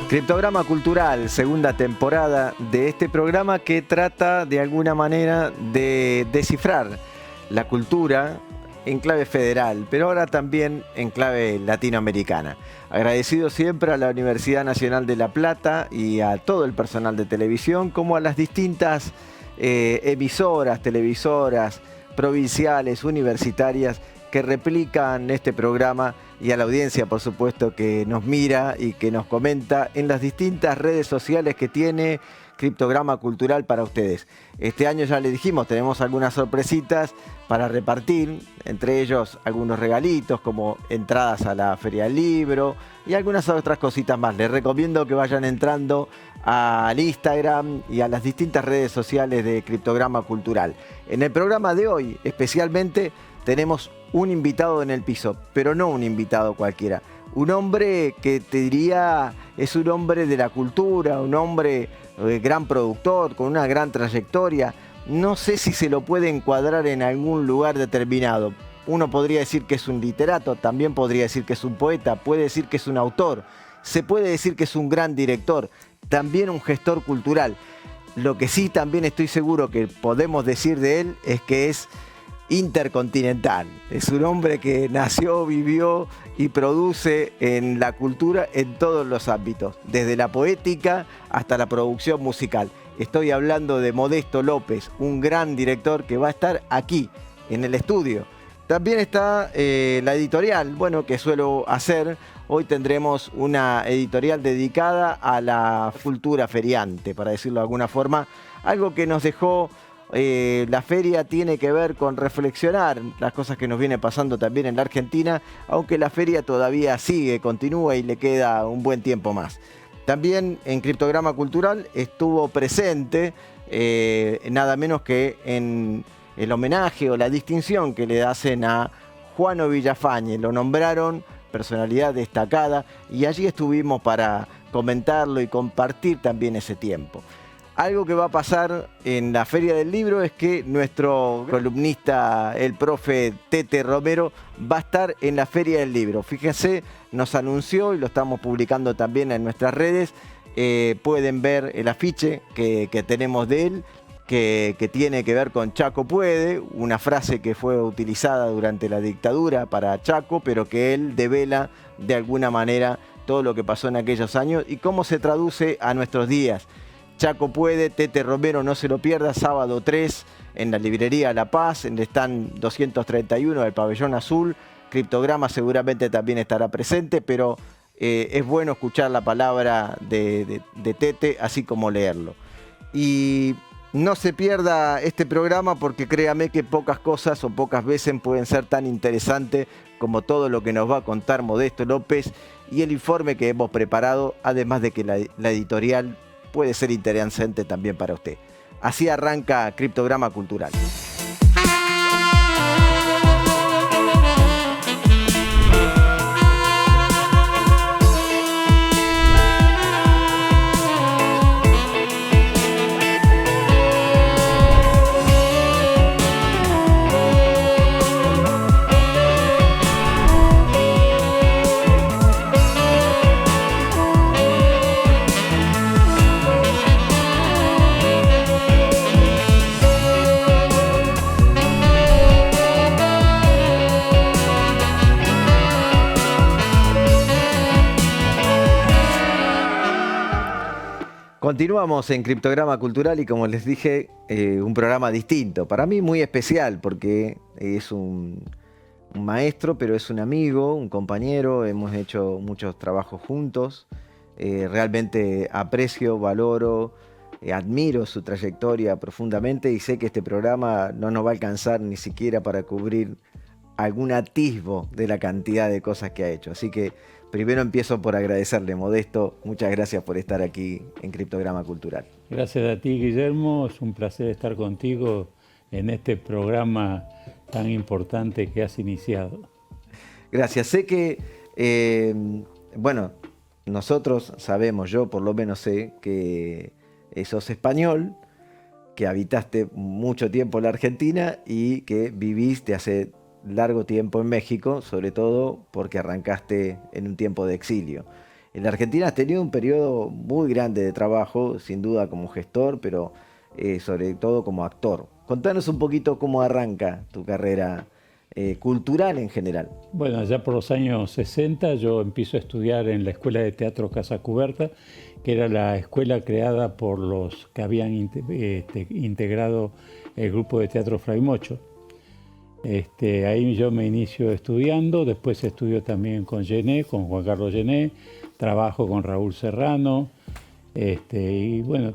Criptograma Cultural, segunda temporada de este programa que trata de alguna manera de descifrar la cultura en clave federal, pero ahora también en clave latinoamericana. Agradecido siempre a la Universidad Nacional de La Plata y a todo el personal de televisión, como a las distintas emisoras, televisoras, provinciales, universitarias, que replican este programa, y a la audiencia, por supuesto, que nos mira y que nos comenta en las distintas redes sociales que tiene Criptograma Cultural para ustedes. Este año, ya les dijimos, tenemos algunas sorpresitas para repartir, entre ellos algunos regalitos como entradas a la Feria del Libro y algunas otras cositas más. Les recomiendo que vayan entrando al Instagram y a las distintas redes sociales de Criptograma Cultural. En el programa de hoy, especialmente, tenemos un invitado en el piso, pero no un invitado cualquiera. Un hombre que te diría es un hombre de la cultura, un hombre gran productor, con una gran trayectoria. No sé si se lo puede encuadrar en algún lugar determinado. Uno podría decir que es un literato, también podría decir que es un poeta, puede decir que es un autor, se puede decir que es un gran director, también un gestor cultural. Lo que sí también estoy seguro que podemos decir de él es que es intercontinental. Es un hombre que nació, vivió y produce en la cultura en todos los ámbitos, desde la poética hasta la producción musical. Estoy hablando de Modesto López, un gran director que va a estar aquí, en el estudio. También está la editorial, bueno, que suelo hacer. Hoy tendremos una editorial dedicada a la cultura feriante, para decirlo de alguna forma. Algo que nos dejó la feria tiene que ver con reflexionar las cosas que nos viene pasando también en la Argentina, aunque la feria todavía sigue, continúa y le queda un buen tiempo más. También en Criptograma Cultural estuvo presente nada menos que en el homenaje o la distinción que le hacen a Juano Villafañe. Lo nombraron personalidad destacada y allí estuvimos para comentarlo y compartir también ese tiempo. Algo que va a pasar en la Feria del Libro es que nuestro columnista, el profe Tete Romero, va a estar en la Feria del Libro. Fíjense, nos anunció y lo estamos publicando también en nuestras redes. Pueden ver el afiche que tenemos de él, que tiene que ver con Chaco puede, una frase que fue utilizada durante la dictadura para Chaco, pero que él devela de alguna manera todo lo que pasó en aquellos años y cómo se traduce a nuestros días. Chaco puede, Tete Romero, no se lo pierda, sábado 3 en la librería La Paz, en el stand 231 del Pabellón Azul. Criptograma seguramente también estará presente, pero es bueno escuchar la palabra de Tete, así como leerlo. Y no se pierda este programa porque créame que pocas cosas o pocas veces pueden ser tan interesantes como todo lo que nos va a contar Modesto López y el informe que hemos preparado, además de que la editorial puede ser interesante también para usted. Así arranca Criptograma Cultural. Continuamos en Criptograma Cultural y como les dije, un programa distinto, para mí muy especial porque es un maestro, pero es un amigo, un compañero, hemos hecho muchos trabajos juntos, realmente aprecio, valoro, admiro su trayectoria profundamente y sé que este programa no nos va a alcanzar ni siquiera para cubrir algún atisbo de la cantidad de cosas que ha hecho, así que primero empiezo por agradecerle, Modesto. Muchas gracias por estar aquí en Criptograma Cultural. Gracias a ti, Guillermo. Es un placer estar contigo en este programa tan importante que has iniciado. Gracias. Sé que, bueno, nosotros sabemos, yo por lo menos sé que sos español, que habitaste mucho tiempo en la Argentina y que viviste hace largo tiempo en México, sobre todo porque arrancaste en un tiempo de exilio. En la Argentina has tenido un periodo muy grande de trabajo, sin duda como gestor, pero sobre todo como actor. Contanos un poquito cómo arranca tu carrera cultural en general. Bueno, allá por los años 60 yo empiezo a estudiar en la Escuela de Teatro Casa Cuberta, que era la escuela creada por los que habían integrado el grupo de teatro Fray Mocho. Ahí yo me inicio estudiando, después estudio también con Gené, con Juan Carlos Gené, trabajo con Raúl Serrano, y bueno,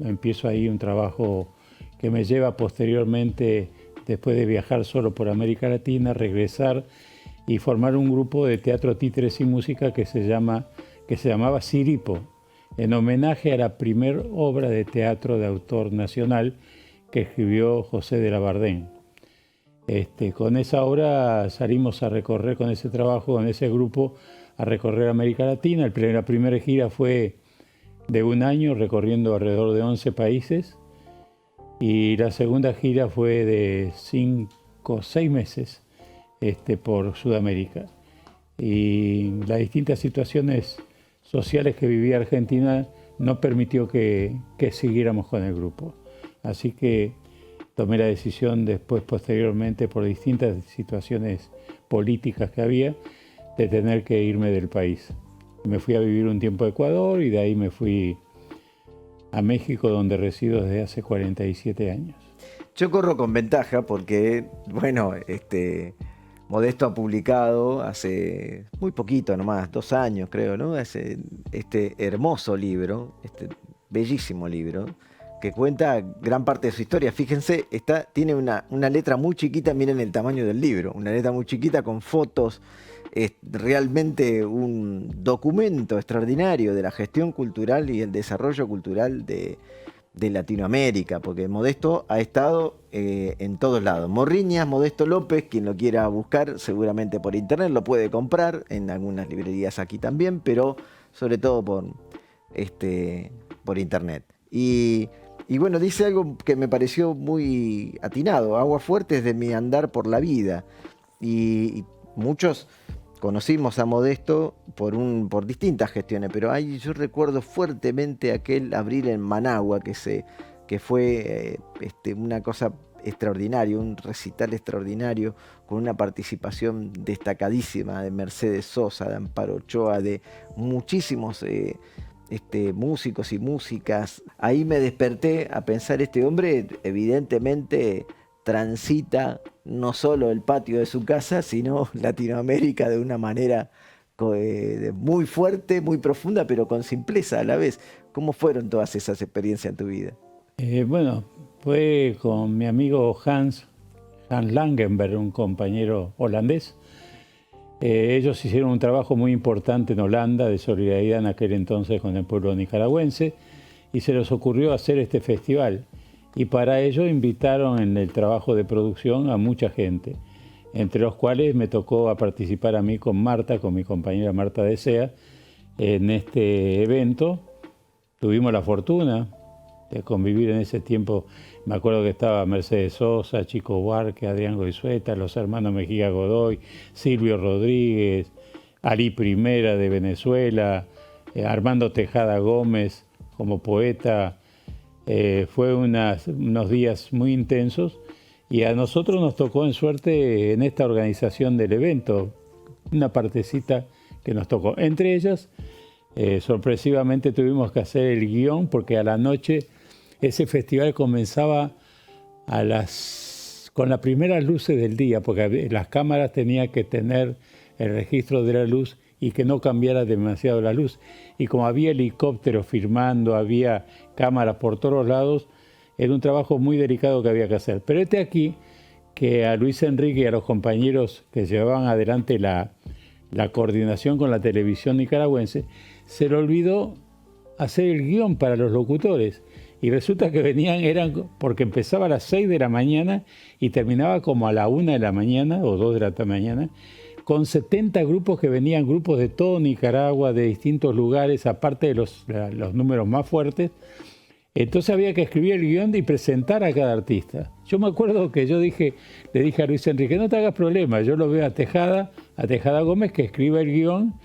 empiezo ahí un trabajo que me lleva posteriormente, después de viajar solo por América Latina, regresar y formar un grupo de teatro, títeres y música que se llamaba Siripo, en homenaje a la primera obra de teatro de autor nacional que escribió José de Labardén. Con esa obra salimos a recorrer, con ese trabajo, con ese grupo, a recorrer América Latina. La primera gira fue de un año, recorriendo alrededor de 11 países, y la segunda gira fue de 5 o 6 meses por Sudamérica. Y las distintas situaciones sociales que vivía Argentina no permitió que siguiéramos con el grupo. Así que tomé la decisión después, posteriormente, por distintas situaciones políticas que había, de tener que irme del país. Me fui a vivir un tiempo a Ecuador y de ahí me fui a México, donde resido desde hace 47 años. Yo corro con ventaja porque, bueno, Modesto ha publicado hace muy poquito nomás, 2 años creo, ¿no? Este hermoso libro, este bellísimo libro, que cuenta gran parte de su historia. Fíjense, tiene una letra muy chiquita, miren el tamaño del libro, una letra muy chiquita con fotos, es realmente un documento extraordinario de la gestión cultural y el desarrollo cultural de Latinoamérica, porque Modesto ha estado en todos lados. Morriñas, Modesto López, quien lo quiera buscar, seguramente por internet lo puede comprar, en algunas librerías aquí también, pero sobre todo por internet. Y bueno, dice algo que me pareció muy atinado: aguas fuertes de mi andar por la vida. Y muchos conocimos a Modesto por distintas gestiones, pero yo recuerdo fuertemente aquel abril en Managua, que fue una cosa extraordinaria, un recital extraordinario, con una participación destacadísima de Mercedes Sosa, de Amparo Ochoa, de muchísimos músicos y músicas. Ahí me desperté a pensar, este hombre evidentemente transita no solo el patio de su casa, sino Latinoamérica de una manera muy fuerte, muy profunda, pero con simpleza a la vez. ¿Cómo fueron todas esas experiencias en tu vida? Bueno, fue con mi amigo Hans Langenberg, un compañero holandés. Ellos hicieron un trabajo muy importante en Holanda de solidaridad en aquel entonces con el pueblo nicaragüense, y se les ocurrió hacer este festival. Y para ello invitaron en el trabajo de producción a mucha gente, entre los cuales me tocó a participar a mí con Marta, con mi compañera Marta Desea, en este evento. Tuvimos la fortuna de convivir en ese tiempo. Me acuerdo que estaba Mercedes Sosa, Chico Buarque, Adrián Goizueta, los hermanos Mejía Godoy, Silvio Rodríguez, Ali Primera de Venezuela, Armando Tejada Gómez como poeta. Fue unos días muy intensos, y a nosotros nos tocó en suerte en esta organización del evento, una partecita que nos tocó. Entre ellas, sorpresivamente tuvimos que hacer el guión, porque a la noche ese festival comenzaba con las primeras luces del día, porque las cámaras tenían que tener el registro de la luz y que no cambiara demasiado la luz. Y como había helicópteros filmando, había cámaras por todos lados, era un trabajo muy delicado que había que hacer. Pero aquí que a Luis Enrique y a los compañeros que llevaban adelante la coordinación con la televisión nicaragüense, se le olvidó hacer el guión para los locutores. Y resulta que porque empezaba a las 6 de la mañana y terminaba como a la 1 de la mañana o 2 de la mañana, con 70 grupos que venían, grupos de todo Nicaragua, de distintos lugares, aparte de los números más fuertes. Entonces había que escribir el guión y presentar a cada artista. Yo me acuerdo que le dije a Luis Enrique, no te hagas problema, yo lo veo a Tejada Gómez, que escriba el guión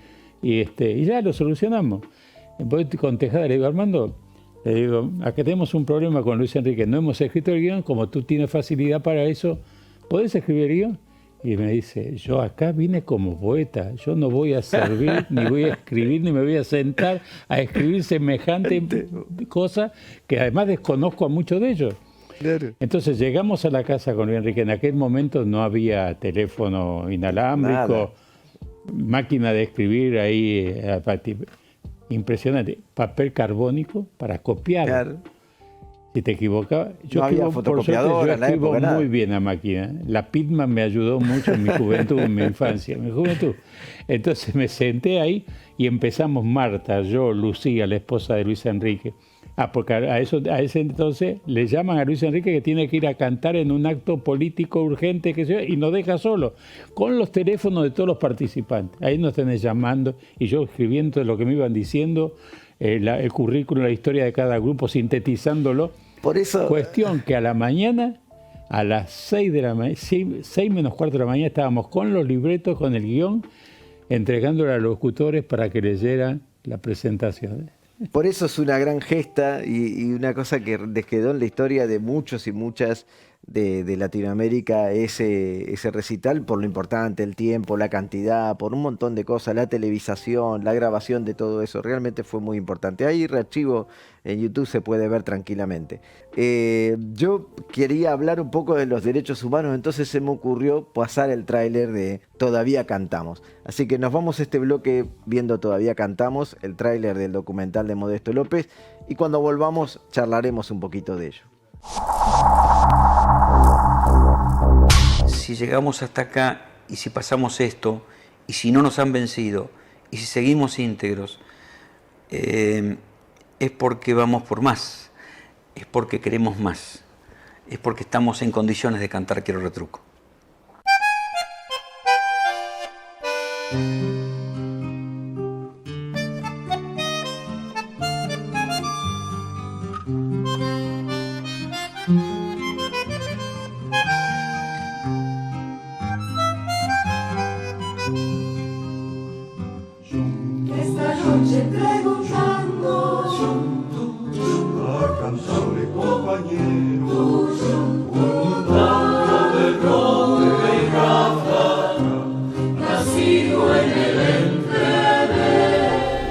y ya lo solucionamos. Entonces con Tejada le digo, Armando, acá tenemos un problema con Luis Enrique, no hemos escrito el guión, como tú tienes facilidad para eso, ¿podés escribir el guión? Y me dice, yo acá vine como poeta, yo no voy a servir, ni voy a escribir, ni me voy a sentar a escribir semejante cosa que además desconozco a muchos de ellos. Claro. Entonces llegamos a la casa con Luis Enrique, en aquel momento no había teléfono inalámbrico, máquina de escribir ahí, impresionante, papel carbónico para copiar. Claro. Si te equivocabas, yo escribo muy bien a máquina. La Pitman me ayudó mucho en mi juventud, en mi infancia, en mi juventud. Entonces me senté ahí y empezamos Marta, yo, Lucía, la esposa de Luis Enrique. Porque a ese entonces le llaman a Luis Enrique que tiene que ir a cantar en un acto político urgente y nos deja solo, con los teléfonos de todos los participantes. Ahí nos tenés llamando y yo escribiendo lo que me iban diciendo, el currículum, la historia de cada grupo, sintetizándolo. Por eso... Cuestión que a la mañana, a las 6 menos cuarto de la mañana, estábamos con los libretos, con el guión, entregándole a los locutores para que leyeran la presentación. Por eso es una gran gesta y una cosa que quedó en la historia de muchos y muchas de Latinoamérica, ese recital, por lo importante, el tiempo, la cantidad, por un montón de cosas, la televisación, la grabación de todo eso, realmente fue muy importante. Ahí rearchivo en YouTube se puede ver tranquilamente. Yo quería hablar un poco de los derechos humanos, entonces se me ocurrió pasar el tráiler de Todavía Cantamos. Así que nos vamos a este bloque viendo Todavía Cantamos, el tráiler del documental de Modesto López, y cuando volvamos charlaremos un poquito de ello. Si llegamos hasta acá y si pasamos esto, y si no nos han vencido, y si seguimos íntegros, es porque vamos por más, es porque queremos más, es porque estamos en condiciones de cantar Quiero Retruco.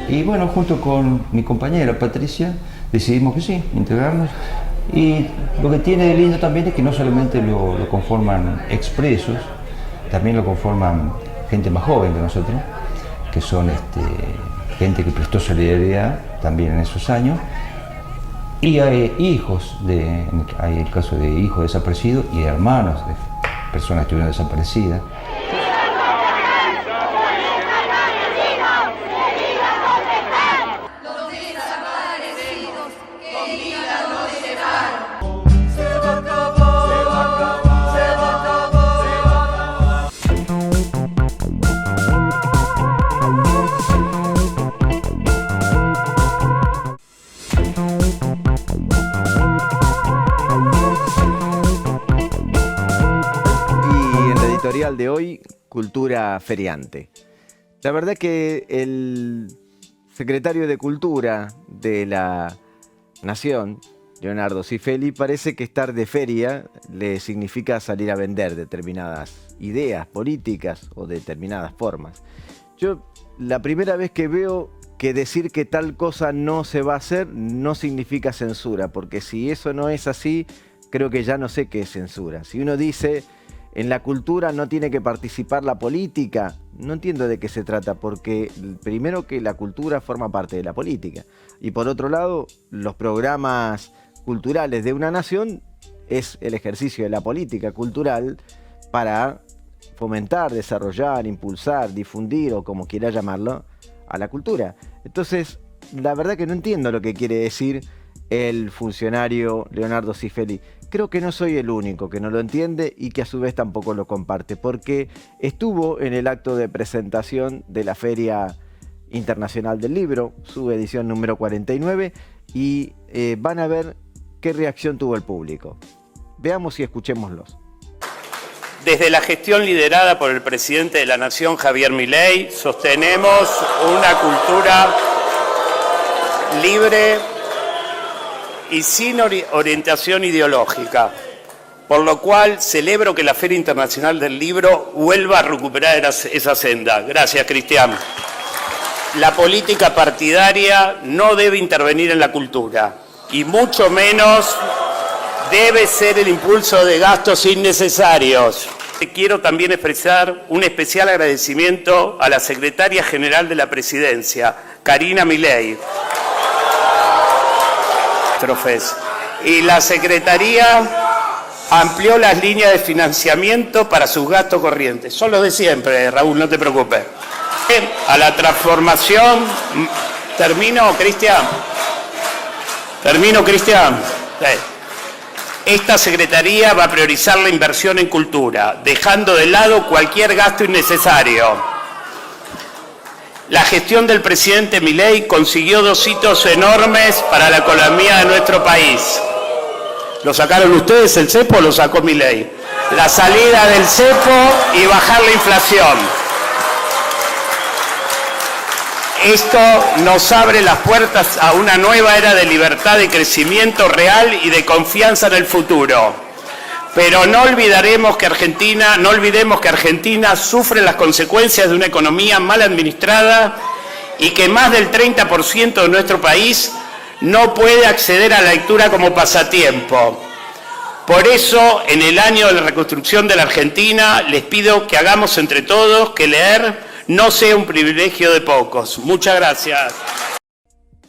Y bueno, junto con mi compañera Patricia decidimos que sí, integrarnos. Y lo que tiene de lindo también es que no solamente lo conforman expresos, también lo conforman gente más joven que nosotros, que son gente que prestó solidaridad también en esos años. Y hay hijos, hay el caso de hijos desaparecidos y hermanos de personas que estuvieron desaparecidas. De hoy, cultura feriante. La verdad que el secretario de Cultura de la Nación, Leonardo Cifelli, parece que estar de feria le significa salir a vender determinadas ideas políticas o determinadas formas. Yo, la primera vez que veo que decir que tal cosa no se va a hacer no significa censura, porque si eso no es así, creo que ya no sé qué es censura. Si uno dice en la cultura no tiene que participar la política, no entiendo de qué se trata, porque primero que la cultura forma parte de la política, y por otro lado, los programas culturales de una nación es el ejercicio de la política cultural para fomentar, desarrollar, impulsar, difundir, o como quiera llamarlo, a la cultura. Entonces, la verdad que no entiendo lo que quiere decir el funcionario Leonardo Cifelli. Creo que no soy el único que no lo entiende y que a su vez tampoco lo comparte, porque estuvo en el acto de presentación de la Feria Internacional del Libro, su edición número 49, y van a ver qué reacción tuvo el público. Veamos y escuchémoslos. Desde la gestión liderada por el presidente de la Nación, Javier Milei, sostenemos una cultura libre y sin orientación ideológica, por lo cual celebro que la Feria Internacional del Libro vuelva a recuperar esa senda. Gracias, Cristian. La política partidaria no debe intervenir en la cultura, y mucho menos debe ser el impulso de gastos innecesarios. Quiero también expresar un especial agradecimiento a la Secretaria General de la Presidencia, Karina Milei. Y la Secretaría amplió las líneas de financiamiento para sus gastos corrientes. Son los de siempre, Raúl, no te preocupes. A la transformación... ¿Termino, Cristian? Esta Secretaría va a priorizar la inversión en cultura, dejando de lado cualquier gasto innecesario. La gestión del presidente Milei consiguió 2 hitos enormes para la economía de nuestro país. ¿Lo sacaron ustedes el cepo o lo sacó Milei? La salida del cepo y bajar la inflación. Esto nos abre las puertas a una nueva era de libertad, de crecimiento real y de confianza en el futuro. Pero no olvidemos que Argentina sufre las consecuencias de una economía mal administrada y que más del 30% de nuestro país no puede acceder a la lectura como pasatiempo. Por eso, en el año de la reconstrucción de la Argentina, les pido que hagamos entre todos que leer no sea un privilegio de pocos. Muchas gracias.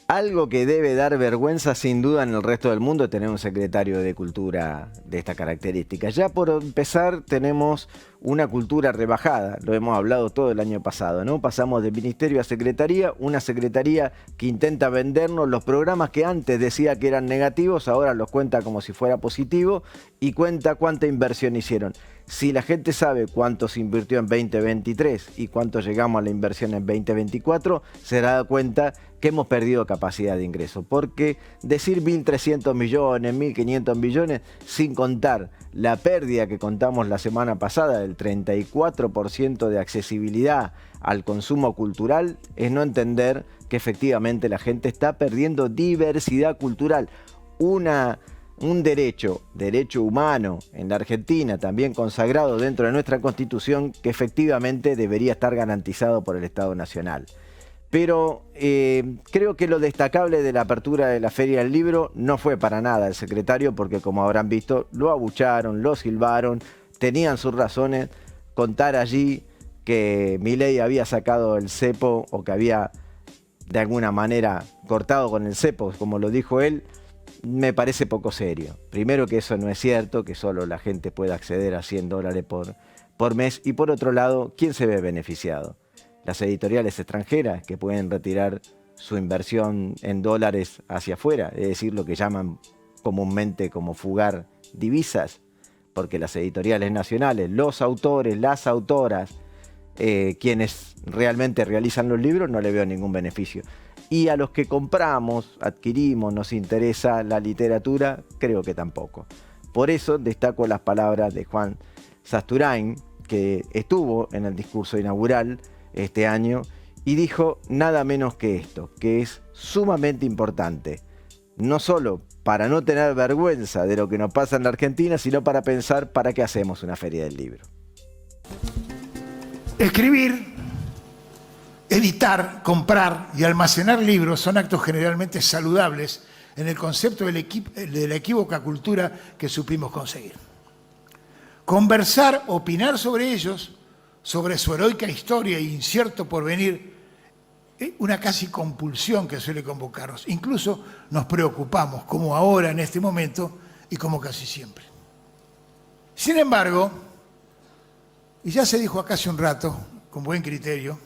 Algo que debe dar vergüenza sin duda en el resto del mundo es tener un secretario de Cultura de esta característica. Ya por empezar tenemos una cultura rebajada, lo hemos hablado todo el año pasado, ¿no? Pasamos de ministerio a secretaría, una secretaría que intenta vendernos los programas que antes decía que eran negativos, ahora los cuenta como si fuera positivo y cuenta cuánta inversión hicieron. Si la gente sabe cuánto se invirtió en 2023 y cuánto llegamos a la inversión en 2024, se dará cuenta que hemos perdido capacidad de ingreso. Porque decir 1.300 millones, 1.500 millones, sin contar la pérdida que contamos la semana pasada del 34% de accesibilidad al consumo cultural, es no entender que efectivamente la gente está perdiendo diversidad cultural. Un derecho humano en la Argentina, también consagrado dentro de nuestra Constitución, que efectivamente debería estar garantizado por el Estado Nacional. Pero creo que lo destacable de la apertura de la Feria del Libro no fue para nada el secretario, porque como habrán visto, lo abucharon, lo silbaron, tenían sus razones. Contar allí que Milei había sacado el cepo o que había de alguna manera cortado con el cepo, como lo dijo él, me parece poco serio. Primero, que eso no es cierto, que solo la gente puede acceder a $100 por mes. Y por otro lado, ¿quién se ve beneficiado? Las editoriales extranjeras, que pueden retirar su inversión en dólares hacia afuera, es decir, lo que llaman comúnmente como fugar divisas, porque las editoriales nacionales, los autores, las autoras, quienes realmente realizan los libros, no le veo ningún beneficio. Y a los que compramos, adquirimos, nos interesa la literatura, creo que tampoco. Por eso destaco las palabras de Juan Sasturain, que estuvo en el discurso inaugural este año y dijo nada menos que esto, que es sumamente importante, no solo para no tener vergüenza de lo que nos pasa en la Argentina, sino para pensar para qué hacemos una feria del libro. Escribir, editar, comprar y almacenar libros son actos generalmente saludables en el concepto de la equívoca cultura que supimos conseguir. Conversar, opinar sobre ellos, sobre su heroica historia e incierto porvenir, una casi compulsión que suele convocarnos. Incluso nos preocupamos, como ahora en este momento y como casi siempre. Sin embargo, y ya se dijo acá hace un rato, con buen criterio,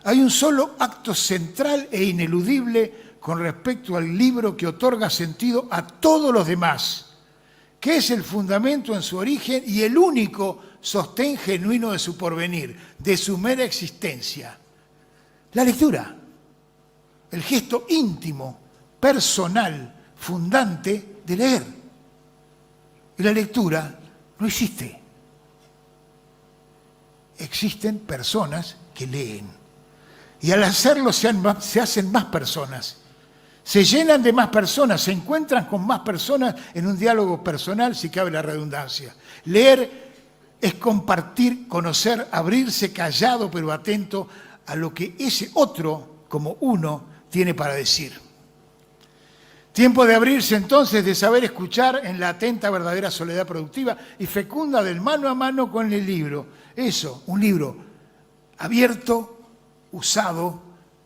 hay un solo acto central e ineludible con respecto al libro que otorga sentido a todos los demás, que es el fundamento en su origen y el único sostén genuino de su porvenir, de su mera existencia. La lectura, el gesto íntimo, personal, fundante de leer. Y la lectura no existe. Existen personas que leen. Y al hacerlo se hacen más personas. Se llenan de más personas, se encuentran con más personas en un diálogo personal, si cabe la redundancia. Leer es compartir, conocer, abrirse callado pero atento a lo que ese otro, como uno, tiene para decir. Tiempo de abrirse entonces, de saber escuchar en la atenta verdadera soledad productiva y fecunda del mano a mano con el libro. Eso, un libro abierto, usado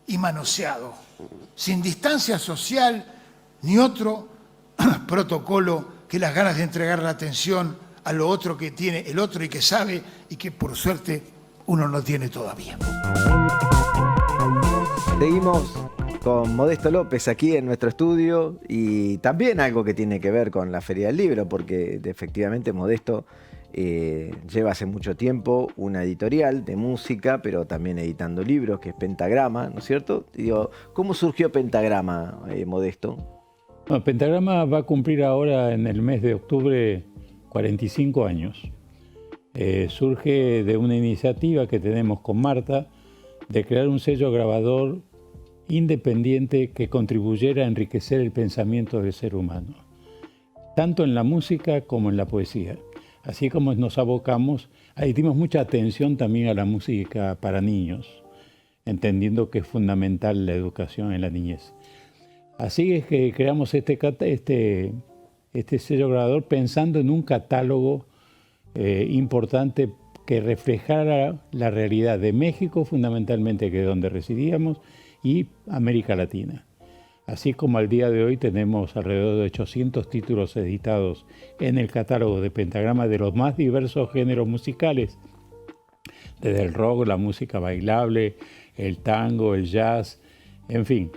y manoseado, sin distancia social ni otro protocolo que las ganas de entregar la atención a lo otro que tiene el otro y que sabe y que por suerte uno no tiene todavía. Seguimos con Modesto López aquí en nuestro estudio y también algo que tiene que ver con la Feria del Libro, porque efectivamente Modesto lleva hace mucho tiempo una editorial de música, pero también editando libros, que es Pentagrama, ¿no es cierto? Digo, ¿cómo surgió Pentagrama, Modesto? Bueno, Pentagrama va a cumplir ahora en el mes de octubre 45 años. Surge de una iniciativa que tenemos con Marta de crear un sello grabador independiente que contribuyera a enriquecer el pensamiento del ser humano, tanto en la música como en la poesía. Así como nos abocamos, ahí dimos mucha atención también a la música para niños, entendiendo que es fundamental la educación en la niñez. Así es que creamos este sello grabador pensando en un catálogo importante que reflejara la realidad de México, fundamentalmente, que es donde residíamos, y América Latina. Así como al día de hoy tenemos alrededor de 800 títulos editados en el catálogo de Pentagrama de los más diversos géneros musicales, desde el rock, la música bailable, el tango, el jazz, en fin.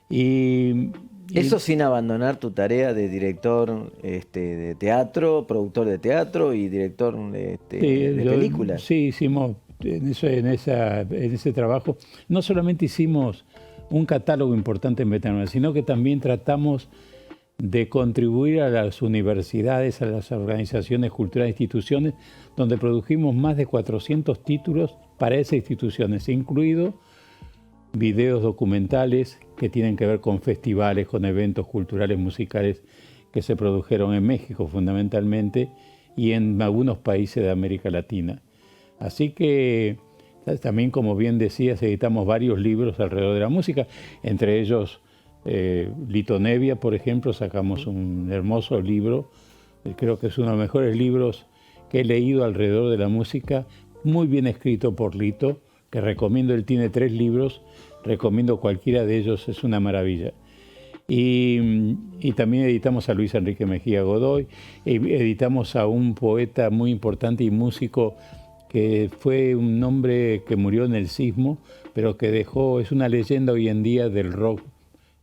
Eso sin abandonar tu tarea de director de teatro, productor de teatro y director de películas. Sí, hicimos en ese trabajo. No solamente hicimos un catálogo importante en Pentagrama, sino que también tratamos de contribuir a las universidades, a las organizaciones culturales, instituciones, donde produjimos más de 400 títulos para esas instituciones, incluidos videos documentales que tienen que ver con festivales, con eventos culturales, musicales que se produjeron en México fundamentalmente y en algunos países de América Latina. Así que también, como bien decías, editamos varios libros alrededor de la música, entre ellos Lito Nebbia, por ejemplo, sacamos un hermoso libro, creo que es uno de los mejores libros que he leído alrededor de la música, muy bien escrito por Lito, que recomiendo. Él tiene 3 libros, recomiendo cualquiera de ellos, es una maravilla. Y también editamos a Luis Enrique Mejía Godoy, editamos a un poeta muy importante y músico que fue un hombre que murió en el sismo, pero que es una leyenda hoy en día del rock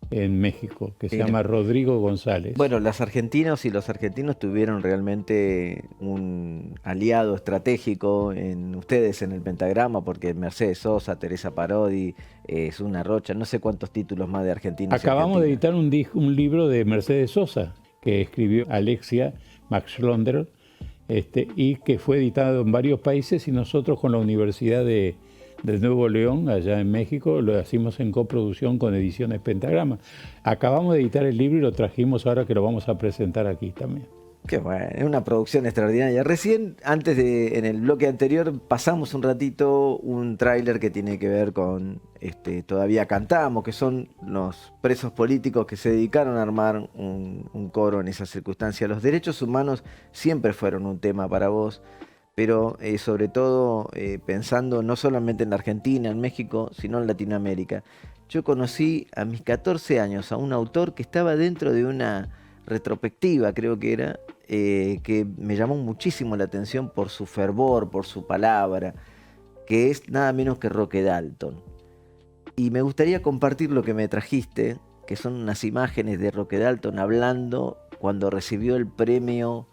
en México, que se llama Rodrigo González. Bueno, las argentinas y los argentinos tuvieron realmente un aliado estratégico en ustedes en el Pentagrama, porque Mercedes Sosa, Teresa Parodi, Zuna Rocha, no sé cuántos títulos más de argentinos. Acabamos de editar un libro de Mercedes Sosa, que escribió Alexia Max Schlonder, y que fue editado en varios países, y nosotros con la Universidad de Nuevo León, allá en México, lo hacemos en coproducción con Ediciones Pentagrama. Acabamos de editar el libro y lo trajimos ahora, que lo vamos a presentar aquí también. Qué bueno, es una producción extraordinaria. Recién, en el bloque anterior, pasamos un ratito un tráiler que tiene que ver con Todavía Cantamos, que son los presos políticos que se dedicaron a armar un coro en esa circunstancia. Los derechos humanos siempre fueron un tema para vos, pero sobre todo pensando no solamente en la Argentina, en México, sino en Latinoamérica. Yo conocí a mis 14 años a un autor que estaba dentro de una retrospectiva, creo que era, que me llamó muchísimo la atención por su fervor, por su palabra, que es nada menos que Roque Dalton. Y me gustaría compartir lo que me trajiste, que son unas imágenes de Roque Dalton hablando cuando recibió el premio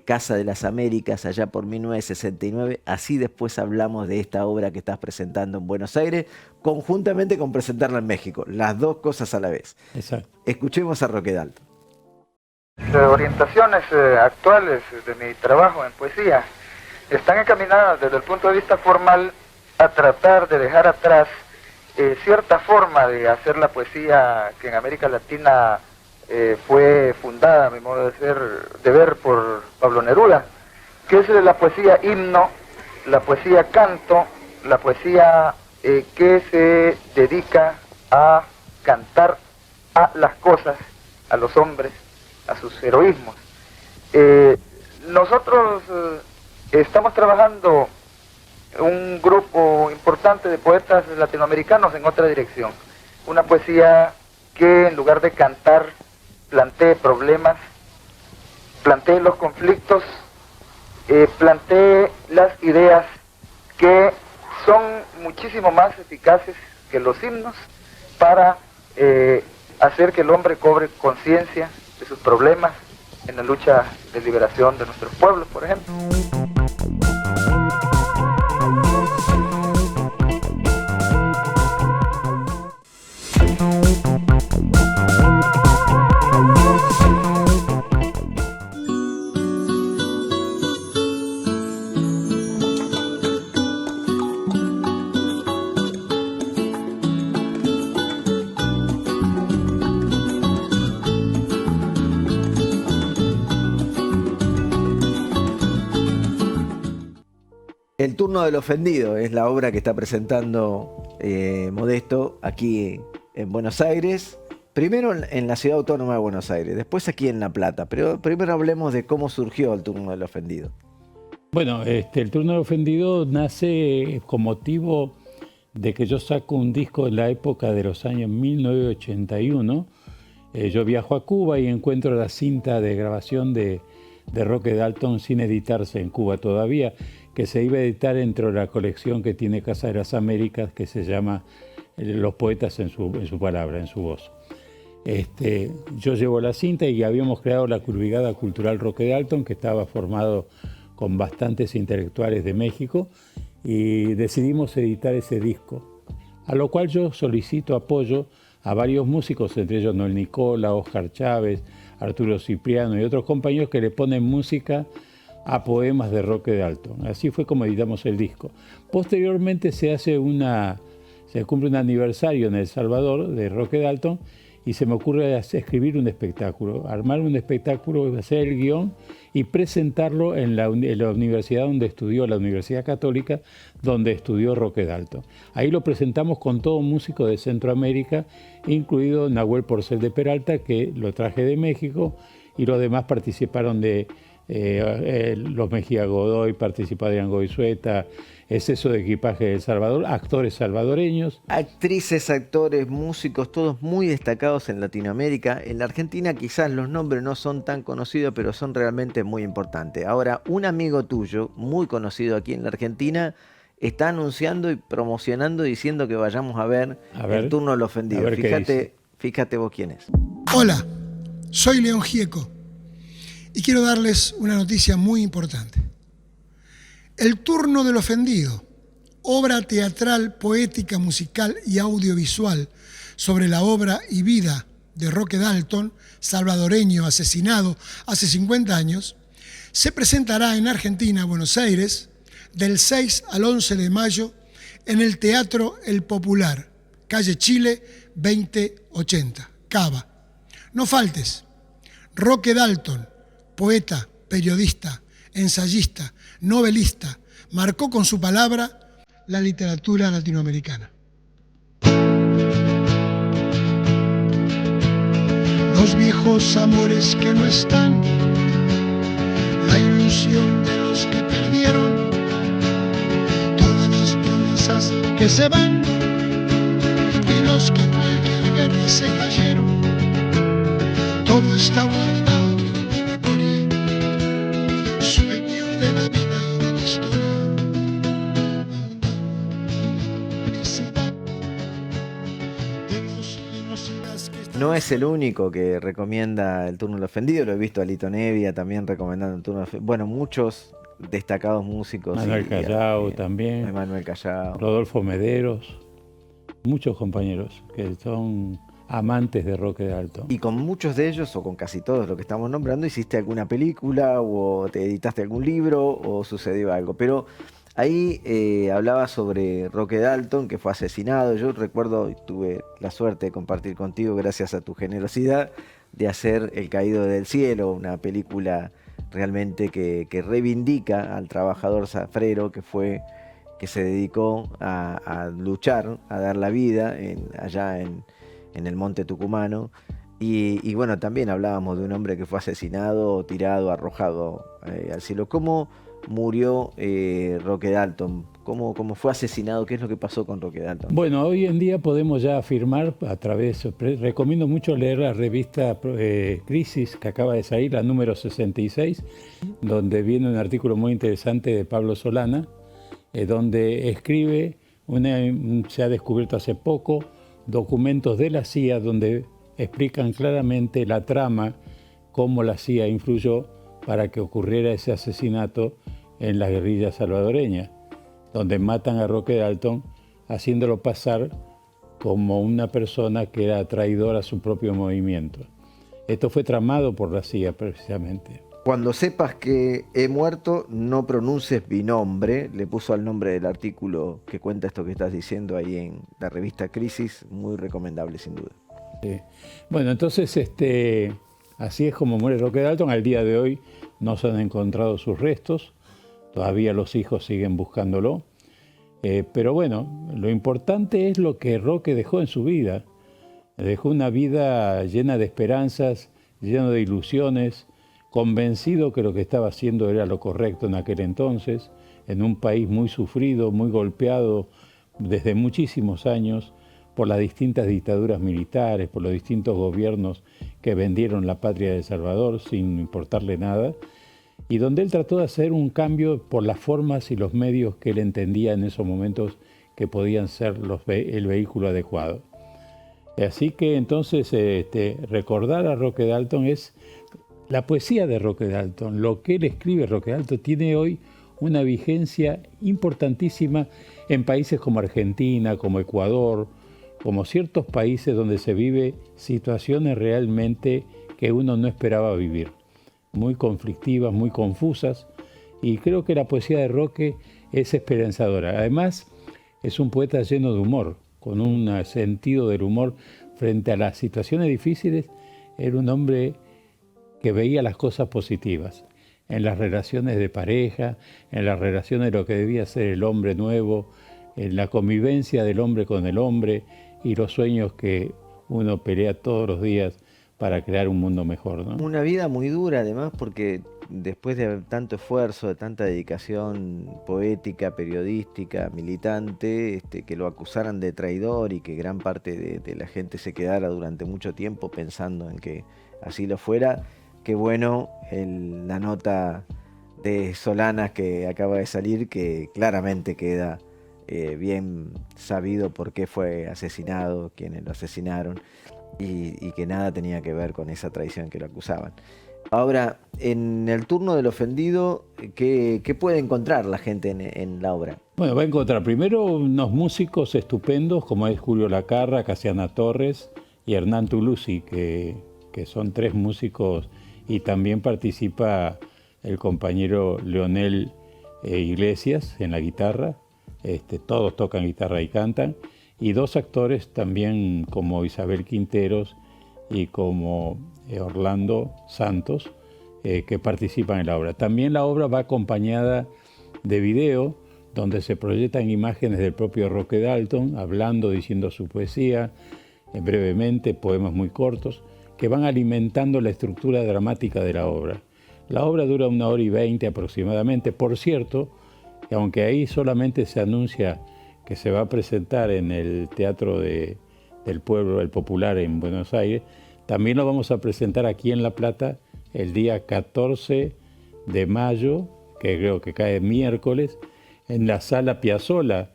Casa de las Américas allá por 1969. Así después hablamos de esta obra que estás presentando en Buenos Aires, conjuntamente con presentarla en México. Las dos cosas a la vez. Exacto. Escuchemos a Roque Dalton. Las orientaciones actuales de mi trabajo en poesía están encaminadas desde el punto de vista formal a tratar de dejar atrás cierta forma de hacer la poesía que en América Latina fue fundada, a mi modo de ver, por Pablo Neruda, que es la poesía himno, la poesía canto, la poesía que se dedica a cantar a las cosas, a los hombres, a sus heroísmos. Nosotros estamos trabajando un grupo importante de poetas latinoamericanos en otra dirección, una poesía que en lugar de cantar plantee problemas, plantee los conflictos, plantee las ideas que son muchísimo más eficaces que los himnos para hacer que el hombre cobre conciencia de sus problemas en la lucha de liberación de nuestros pueblos, por ejemplo. El turno del ofendido es la obra que está presentando Modesto aquí en Buenos Aires. Primero en la Ciudad Autónoma de Buenos Aires, después aquí en La Plata. Pero primero hablemos de cómo surgió el turno del ofendido. Bueno, el turno del ofendido nace con motivo de que yo saco un disco en la época de los años 1981. Yo viajo a Cuba y encuentro la cinta de grabación de Roque Dalton sin editarse en Cuba todavía, que se iba a editar dentro de la colección que tiene Casa de las Américas, que se llama Los Poetas en su palabra, en su voz. Yo llevo la cinta y habíamos creado la Brigada Cultural Roque Dalton, que estaba formado con bastantes intelectuales de México, y decidimos editar ese disco, a lo cual yo solicito apoyo a varios músicos, entre ellos Noel Nicola, Oscar Chávez, Arturo Cipriano y otros compañeros que le ponen música a poemas de Roque Dalton. Así fue como editamos el disco. Posteriormente se cumple un aniversario en El Salvador de Roque Dalton y se me ocurre escribir un espectáculo, armar un espectáculo, hacer el guión y presentarlo en la universidad donde estudió, la Universidad Católica, donde estudió Roque Dalton. Ahí lo presentamos con todo músico de Centroamérica, incluido Nahuel Porcel de Peralta, que lo traje de México, y los demás participaron de los Mejía Godoy, participó Adrián Goizueta, Exceso de Equipaje de El Salvador, actores salvadoreños. Actrices, actores, músicos, todos muy destacados en Latinoamérica. En la Argentina quizás los nombres no son tan conocidos, pero son realmente muy importantes. Ahora, un amigo tuyo, muy conocido aquí en la Argentina, está anunciando y promocionando, diciendo que vayamos a ver el turno del ofendido. Fíjate vos quién es. Hola, soy León Gieco y quiero darles una noticia muy importante. El turno del ofendido, obra teatral, poética, musical y audiovisual sobre la obra y vida de Roque Dalton, salvadoreño asesinado hace 50 años, se presentará en Argentina, Buenos Aires, del 6 al 11 de mayo en el Teatro El Popular, calle Chile 2080, Cava. No faltes. Roque Dalton, poeta, periodista, ensayista, novelista, marcó con su palabra la literatura latinoamericana. Los viejos amores que no están, la ilusión de los que perdieron, todas las promesas que se van y los que en cualquier guerra se cayeron, todo está guardado. no es el único que recomienda El turno del ofendido, lo he visto a Lito Nevia también recomendando El turno del ofendido. Bueno, muchos destacados músicos. Manuel Callao también. Manuel Callao. Rodolfo Mederos. Muchos compañeros que son amantes de Roque Dalton. Y con muchos de ellos, o con casi todos los que estamos nombrando, hiciste alguna película, o te editaste algún libro, o sucedió algo. Pero ahí hablaba sobre Roque Dalton, que fue asesinado. Yo recuerdo, y tuve la suerte de compartir contigo, gracias a tu generosidad, de hacer El caído del cielo, una película realmente que reivindica al trabajador zafrero que se dedicó a luchar, a dar la vida allá en el monte tucumano. Y bueno, también hablábamos de un hombre que fue asesinado, tirado, arrojado al cielo. ¿Cómo murió Roque Dalton? ¿Cómo fue asesinado? ¿Qué es lo que pasó con Roque Dalton? Bueno, hoy en día podemos ya afirmar recomiendo mucho leer la revista Crisis, que acaba de salir, la número 66, donde viene un artículo muy interesante de Pablo Solana, donde escribe, se ha descubierto hace poco, documentos de la CIA donde explican claramente la trama, cómo la CIA influyó para que ocurriera ese asesinato en las guerrillas salvadoreñas, donde matan a Roque Dalton haciéndolo pasar como una persona que era traidora a su propio movimiento. Esto fue tramado por la CIA precisamente. Cuando sepas que he muerto, no pronuncies mi nombre. Le puso al nombre del artículo que cuenta esto que estás diciendo ahí en la revista Crisis. Muy recomendable, sin duda. Sí. Bueno, entonces así es como muere Roque Dalton. Al día de hoy no se han encontrado sus restos. Todavía los hijos siguen buscándolo. Pero bueno, lo importante es lo que Roque dejó en su vida. Dejó una vida llena de esperanzas, llena de ilusiones, convencido que lo que estaba haciendo era lo correcto en aquel entonces, en un país muy sufrido, muy golpeado desde muchísimos años por las distintas dictaduras militares, por los distintos gobiernos que vendieron la patria de El Salvador sin importarle nada, y donde él trató de hacer un cambio por las formas y los medios que él entendía en esos momentos que podían ser el vehículo adecuado. Así que entonces recordar a Roque Dalton es la poesía de Roque Dalton. Lo que él escribe, Roque Dalton, tiene hoy una vigencia importantísima en países como Argentina, como Ecuador, como ciertos países donde se vive situaciones realmente que uno no esperaba vivir, muy conflictivas, muy confusas, y creo que la poesía de Roque es esperanzadora. Además, es un poeta lleno de humor, con un sentido del humor frente a las situaciones difíciles. Era un hombre que veía las cosas positivas en las relaciones de pareja, en las relaciones de lo que debía ser el hombre nuevo, en la convivencia del hombre con el hombre y los sueños que uno pelea todos los días para crear un mundo mejor, ¿no? Una vida muy dura además, porque después de tanto esfuerzo, de tanta dedicación poética, periodística, militante, que lo acusaran de traidor y que gran parte de la gente se quedara durante mucho tiempo pensando en que así lo fuera. Qué bueno la nota de Solanas que acaba de salir, que claramente queda bien sabido por qué fue asesinado, quiénes lo asesinaron, y que nada tenía que ver con esa traición que lo acusaban. Ahora, en El turno del ofendido, ¿qué puede encontrar la gente en la obra? Bueno, va a encontrar primero unos músicos estupendos como es Julio Lacarra, Casiana Torres y Hernán Tulusi, que son tres músicos, y también participa el compañero Leonel Iglesias en la guitarra. Todos tocan guitarra y cantan, y dos actores también como Isabel Quinteros y como Orlando Santos, que participan en la obra. También la obra va acompañada de video donde se proyectan imágenes del propio Roque Dalton hablando, diciendo su poesía, brevemente, poemas muy cortos, que van alimentando la estructura dramática de la obra. La obra dura 1h20 aproximadamente. Por cierto, que aunque ahí solamente se anuncia que se va a presentar en el Teatro del Pueblo, el Popular en Buenos Aires, también lo vamos a presentar aquí en La Plata el día 14 de mayo, que creo que cae miércoles, en la Sala Piazzolla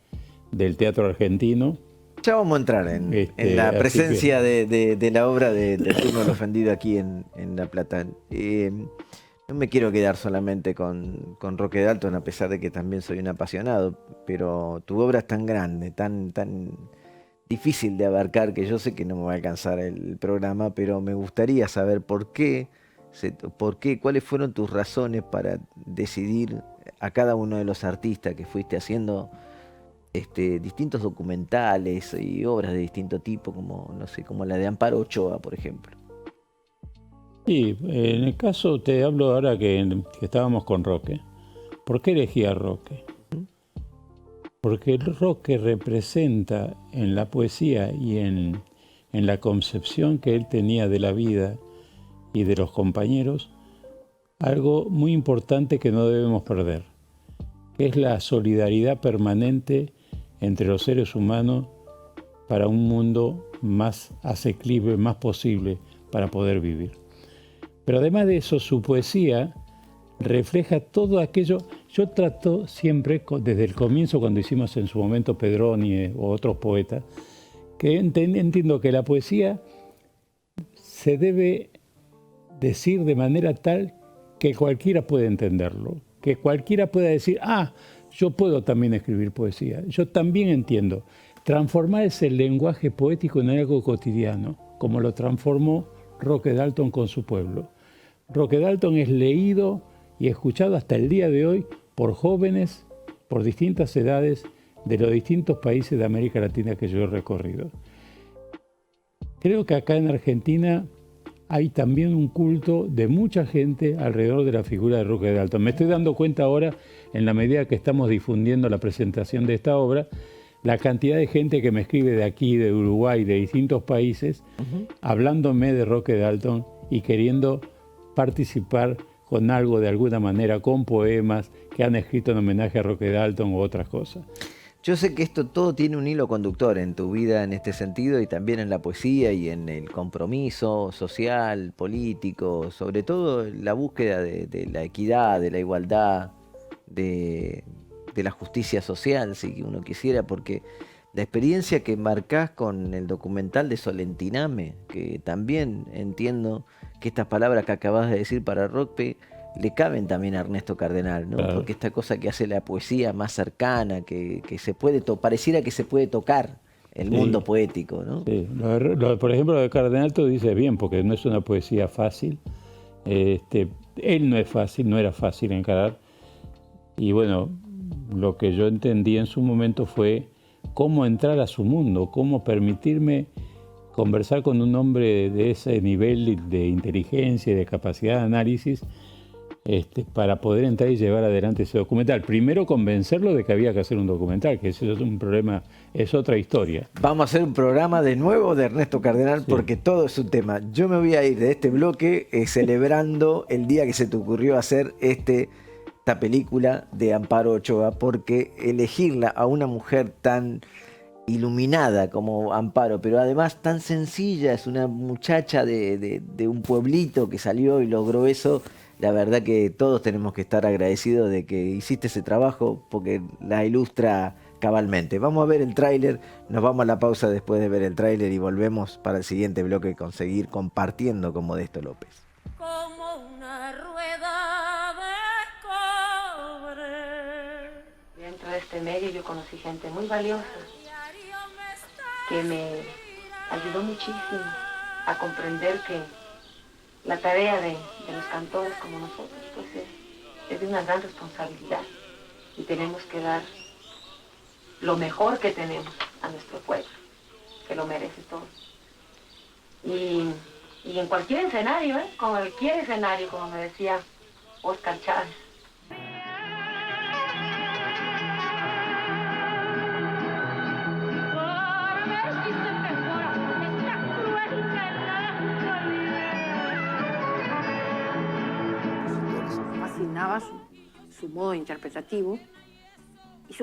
del Teatro Argentino, Ya vamos a entrar en la presencia de la obra del Turno del Ofendido aquí en La Plata. No me quiero quedar solamente con Roque Dalton, a pesar de que también soy un apasionado, pero tu obra es tan grande, tan difícil de abarcar, que yo sé que no me va a alcanzar el programa, pero me gustaría saber por qué, cuáles fueron tus razones para decidir a cada uno de los artistas que fuiste haciendo distintos documentales y obras de distinto tipo, como, no sé, como la de Amparo Ochoa, por ejemplo. Sí, en el caso te hablo ahora que estábamos con Roque. ¿Por qué elegí a Roque? Porque el Roque representa en la poesía y en la concepción que él tenía de la vida y de los compañeros, algo muy importante que no debemos perder, que es la solidaridad permanente entre los seres humanos para un mundo más asequible, más posible para poder vivir. Pero además de eso, su poesía refleja todo aquello. Yo trato siempre, desde el comienzo, cuando hicimos en su momento Pedroni o otros poetas, que entiendo que la poesía se debe decir de manera tal que cualquiera puede entenderlo, que cualquiera pueda decir, yo puedo también escribir poesía, yo también entiendo. Transformar ese lenguaje poético en algo cotidiano, como lo transformó Roque Dalton con su pueblo. Roque Dalton es leído y escuchado hasta el día de hoy por jóvenes, por distintas edades, de los distintos países de América Latina que yo he recorrido. Creo que acá en Argentina hay también un culto de mucha gente alrededor de la figura de Roque Dalton. Me estoy dando cuenta ahora, en la medida que estamos difundiendo la presentación de esta obra, la cantidad de gente que me escribe de aquí, de Uruguay, de distintos países, hablándome de Roque Dalton y queriendo participar con algo de alguna manera, con poemas que han escrito en homenaje a Roque Dalton u otras cosas. Yo sé que esto todo tiene un hilo conductor en tu vida en este sentido y también en la poesía y en el compromiso social, político, sobre todo la búsqueda de la equidad, de la igualdad, de la justicia social, si uno quisiera, porque la experiencia que marcás con el documental de Solentiname, que también entiendo que estas palabras que acabas de decir para Roque le caben también a Ernesto Cardenal, ¿no? Claro. Porque esta cosa que hace la poesía más cercana, que se puede pareciera que se puede tocar el mundo poético, ¿no? Sí. Por ejemplo, lo de Cardenal tú dices bien, porque no es una poesía fácil. Él no es fácil, no era fácil encarar. Y bueno, lo que yo entendí en su momento fue cómo entrar a su mundo, cómo permitirme conversar con un hombre de ese nivel de inteligencia y de capacidad de análisis para poder entrar y llevar adelante ese documental. Primero convencerlo de que había que hacer un documental, que eso es un problema, es otra historia. Vamos a hacer un programa de nuevo de Ernesto Cardenal, porque todo es un tema. Yo me voy a ir de este bloque celebrando el día que se te ocurrió hacer esta película de Amparo Ochoa, porque elegirla a una mujer tan iluminada como Amparo, pero además tan sencilla, es una muchacha de un pueblito que salió y logró eso. La verdad que todos tenemos que estar agradecidos de que hiciste ese trabajo, porque la ilustra cabalmente. Vamos a ver el tráiler, nos vamos a la pausa después de ver el tráiler y volvemos para el siguiente bloque con seguir compartiendo con Modesto López. Como una rueda de cobre. Dentro de este medio yo conocí gente muy valiosa que me ayudó muchísimo a comprender que la tarea de los cantores como nosotros pues es de una gran responsabilidad y tenemos que dar lo mejor que tenemos a nuestro pueblo, que lo merece todo. Y en cualquier escenario, como me decía Óscar Chávez. Fascinaba su modo interpretativo y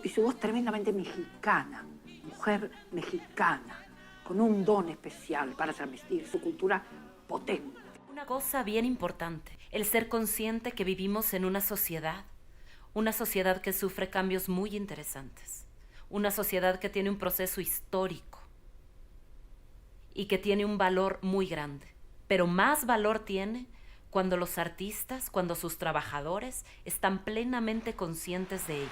su voz tremendamente mexicana, mujer mexicana, con un don especial para transmitir su cultura potente. Una cosa bien importante, el ser consciente que vivimos en una sociedad que sufre cambios muy interesantes. una sociedad que tiene un proceso histórico y que tiene un valor muy grande. Pero más valor tiene cuando los artistas, cuando sus trabajadores están plenamente conscientes de ello.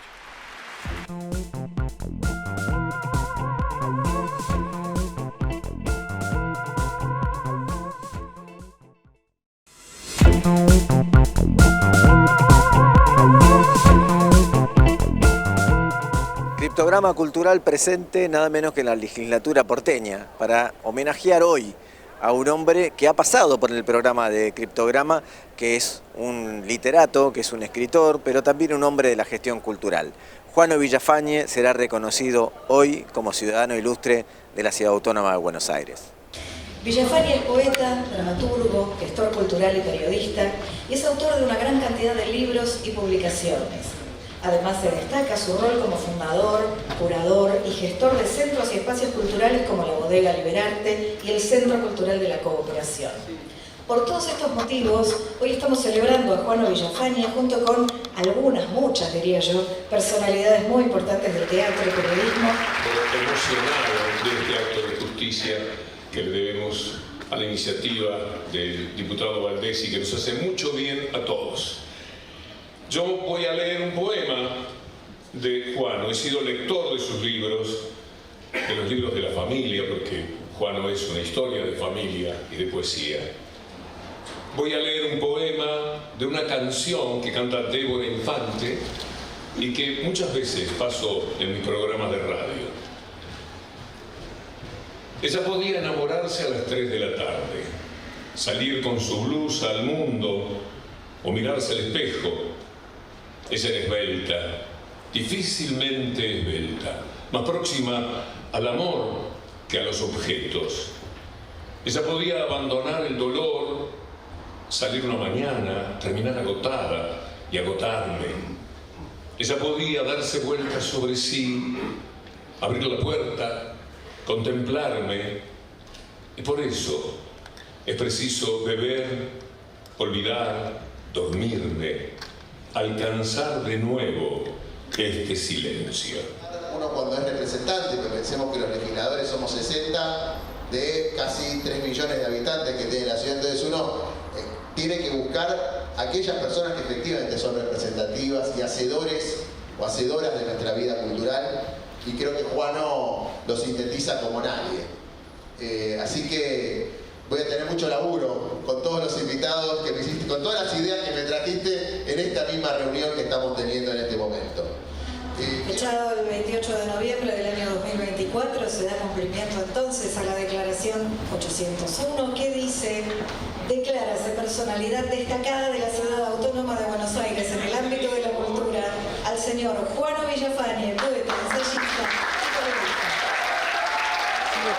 Criptograma cultural presente nada menos que en la legislatura porteña para homenajear hoy a un hombre que ha pasado por el programa de Criptograma, que es un literato, que es un escritor, pero también un hombre de la gestión cultural. Juano Villafañe será reconocido hoy como ciudadano ilustre de la Ciudad Autónoma de Buenos Aires. Villafañe es poeta, dramaturgo, gestor cultural y periodista, y es autor de una gran cantidad de libros y publicaciones. Además se destaca su rol como fundador, curador y gestor de centros y espacios culturales como la Bodega Liberarte y el Centro Cultural de la Cooperación. Por todos estos motivos, hoy estamos celebrando a Juano Villafañe junto con algunas, muchas diría yo, personalidades muy importantes del teatro y periodismo. Emocionado de este acto de justicia que le debemos a la iniciativa del diputado Baldessi, que nos hace mucho bien a todos. Yo voy a leer un poema de Juano. He sido lector de sus libros, de los libros de la familia, porque Juano es una historia de familia y de poesía. Voy a leer un poema de una canción que canta Débora Infante y que muchas veces paso en mis programas de radio. Ella podía enamorarse a las 3 de la tarde, salir con su blusa al mundo o mirarse al espejo. Ella era esbelta, difícilmente esbelta, más próxima al amor que a los objetos. Ella podía abandonar el dolor, salir una mañana, terminar agotada y agotarme. Ella podía darse vueltas sobre sí, abrir la puerta, contemplarme. Y por eso es preciso beber, olvidar, dormirme, alcanzar de nuevo este silencio. Uno cuando es representante, pero pensemos que los legisladores somos 60 de casi 3 millones de habitantes que tiene la ciudad, entonces uno tiene que buscar aquellas personas que efectivamente son representativas y hacedores o hacedoras de nuestra vida cultural, y creo que Juano lo sintetiza como nadie. Así que voy a tener mucho laburo con todos los invitados que me hiciste, con todas las ideas que me trajiste en esta misma reunión que estamos teniendo en este momento. Fechado el 28 de noviembre del año 2024, se da cumplimiento entonces a la declaración 801 que dice: declárase personalidad destacada de la Ciudad Autónoma de Buenos Aires en el ámbito de la cultura al señor Juano Villafañe, poeta, ensayista.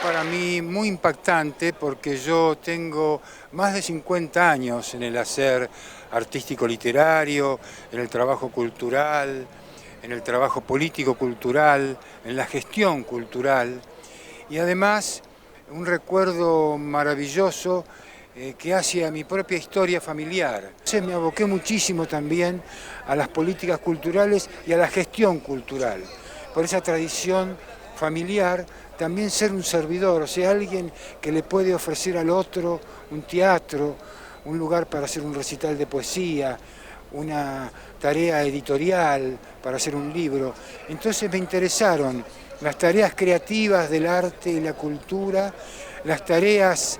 Para mí muy impactante porque yo tengo más de 50 años en el hacer artístico literario, en el trabajo cultural, en el trabajo político cultural, en la gestión cultural, y además un recuerdo maravilloso que hace a mi propia historia familiar. Entonces me aboqué muchísimo también a las políticas culturales y a la gestión cultural, por esa tradición familiar. También ser un servidor, o sea, alguien que le puede ofrecer al otro un teatro, un lugar para hacer un recital de poesía, una tarea editorial para hacer un libro. Entonces me interesaron las tareas creativas del arte y la cultura, las tareas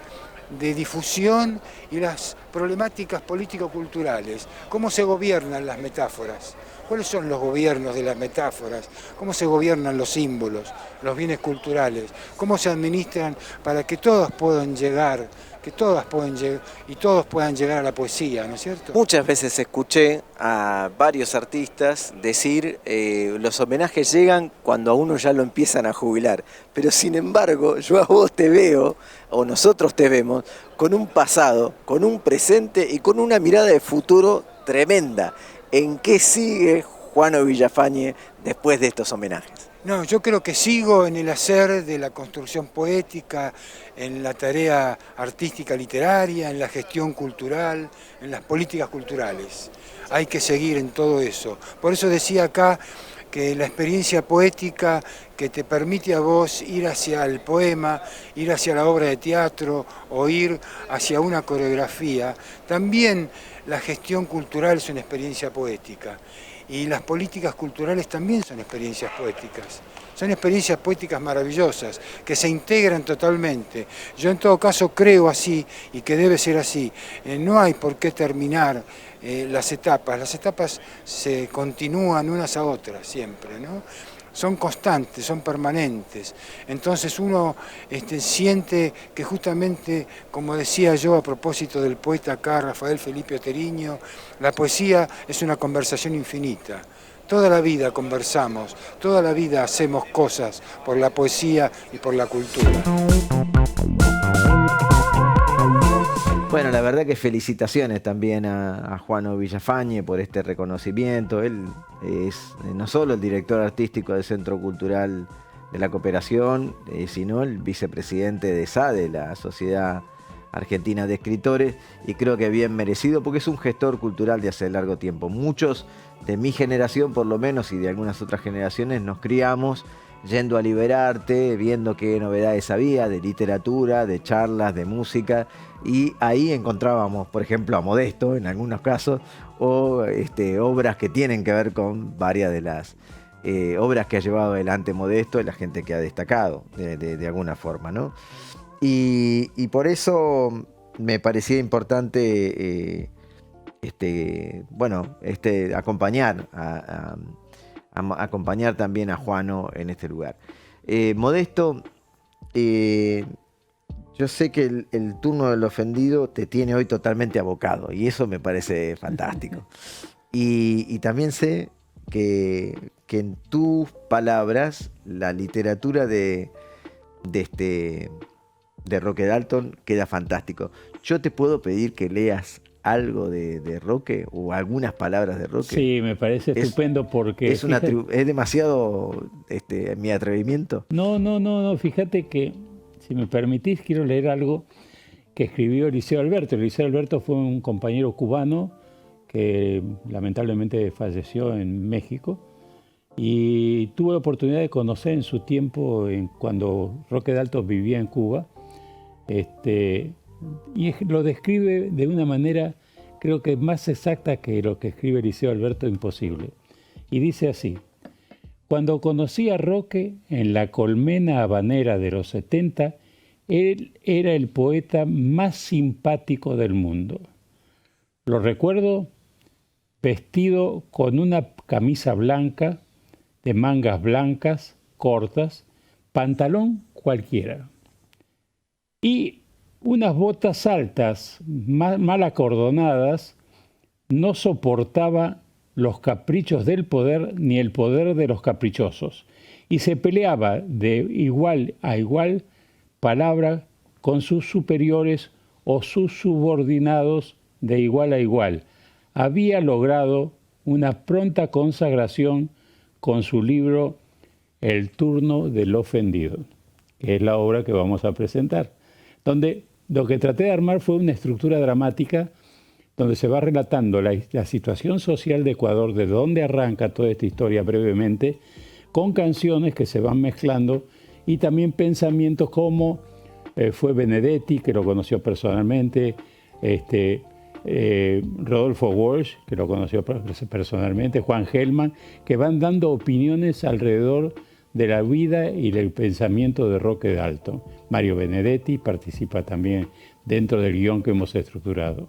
de difusión y las problemáticas político-culturales. ¿Cómo se gobiernan las metáforas? ¿Cuáles son los gobiernos de las metáforas? ¿Cómo se gobiernan los símbolos, los bienes culturales? ¿Cómo se administran para que todos puedan llegar, que todas puedan llegar y todos puedan llegar a la poesía, ¿no es cierto? Muchas veces escuché a varios artistas decir los homenajes llegan cuando a uno ya lo empiezan a jubilar, pero sin embargo yo a vos te veo, o nosotros te vemos, con un pasado, con un presente y con una mirada de futuro tremenda. ¿En qué sigue Juano Villafañe después de estos homenajes? No, yo creo que sigo en el hacer de la construcción poética, en la tarea artística literaria, en la gestión cultural, en las políticas culturales. Hay que seguir en todo eso. Por eso decía acá que la experiencia poética que te permite a vos ir hacia el poema, ir hacia la obra de teatro o ir hacia una coreografía, también la gestión cultural es una experiencia poética y las políticas culturales también son experiencias poéticas. Son experiencias poéticas maravillosas, que se integran totalmente. Yo en todo caso creo así y que debe ser así. No hay por qué terminar las etapas se continúan unas a otras siempre, ¿no? Son constantes, son permanentes. Entonces uno siente que justamente, como decía yo a propósito del poeta acá, Rafael Felipe Oteriño, la poesía es una conversación infinita. Toda la vida conversamos, toda la vida hacemos cosas por la poesía y por la cultura. Bueno, la verdad que felicitaciones también a Juano Villafañe por este reconocimiento. Él es no solo el director artístico del Centro Cultural de la Cooperación, sino el vicepresidente de SADE, la Sociedad Argentina de Escritores, y creo que bien merecido porque es un gestor cultural de hace largo tiempo. Muchos de mi generación, por lo menos, y de algunas otras generaciones, nos criamos yendo a Liberarte, viendo qué novedades había de literatura, de charlas, de música, y ahí encontrábamos, por ejemplo, a Modesto en algunos casos, o obras que tienen que ver con varias de las obras que ha llevado adelante Modesto y la gente que ha destacado de alguna forma, ¿no? Y por eso me parecía importante acompañar también a Juano en este lugar. Modesto, yo sé que el turno del ofendido te tiene hoy totalmente abocado y eso me parece fantástico. Y también sé que en tus palabras la literatura de Roque Dalton queda fantástico. Yo te puedo pedir que leas algo de Roque o algunas palabras de Roque. Sí, me parece estupendo porque... Es demasiado mi atrevimiento. No, fíjate que, si me permitís, quiero leer algo que escribió Eliseo Alberto. Eliseo Alberto fue un compañero cubano que lamentablemente falleció en México y tuve la oportunidad de conocer en su tiempo, cuando Roque Dalton vivía en Cuba, y lo describe de una manera, creo que más exacta que lo que escribe Eliseo Alberto, imposible. Y dice así: cuando conocí a Roque en la colmena habanera de los 70, él era el poeta más simpático del mundo. Lo recuerdo vestido con una camisa blanca, de mangas blancas, cortas, pantalón cualquiera, y unas botas altas, mal acordonadas. No soportaba los caprichos del poder ni el poder de los caprichosos, y se peleaba de igual a igual palabra con sus superiores o sus subordinados de igual a igual. Había logrado una pronta consagración con su libro El turno del ofendido, que es la obra que vamos a presentar, donde lo que traté de armar fue una estructura dramática donde se va relatando la situación social de Ecuador, de dónde arranca toda esta historia brevemente, con canciones que se van mezclando y también pensamientos como fue Benedetti, que lo conoció personalmente, Rodolfo Walsh, que lo conoció personalmente, Juan Gelman, que van dando opiniones alrededor de la vida y del pensamiento de Roque Dalton. Mario Benedetti participa también dentro del guión que hemos estructurado.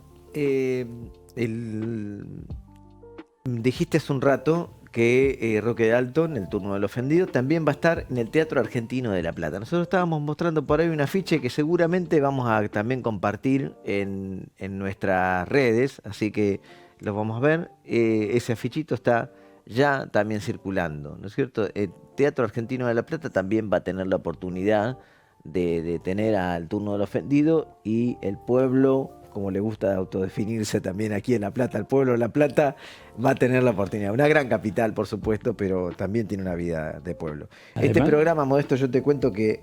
Dijiste hace un rato que Roque Dalton, El turno del ofendido, también va a estar en el Teatro Argentino de La Plata. Nosotros estábamos mostrando por ahí un afiche que seguramente vamos a también compartir en nuestras redes, así que lo vamos a ver. Ese afichito está ya también circulando, ¿no es cierto? El Teatro Argentino de La Plata también va a tener la oportunidad de tener al turno del ofendido, y el pueblo, como le gusta autodefinirse también aquí en La Plata, el pueblo de La Plata va a tener la oportunidad. Una gran capital, por supuesto, pero también tiene una vida de pueblo. Además, este programa, Modesto, yo te cuento que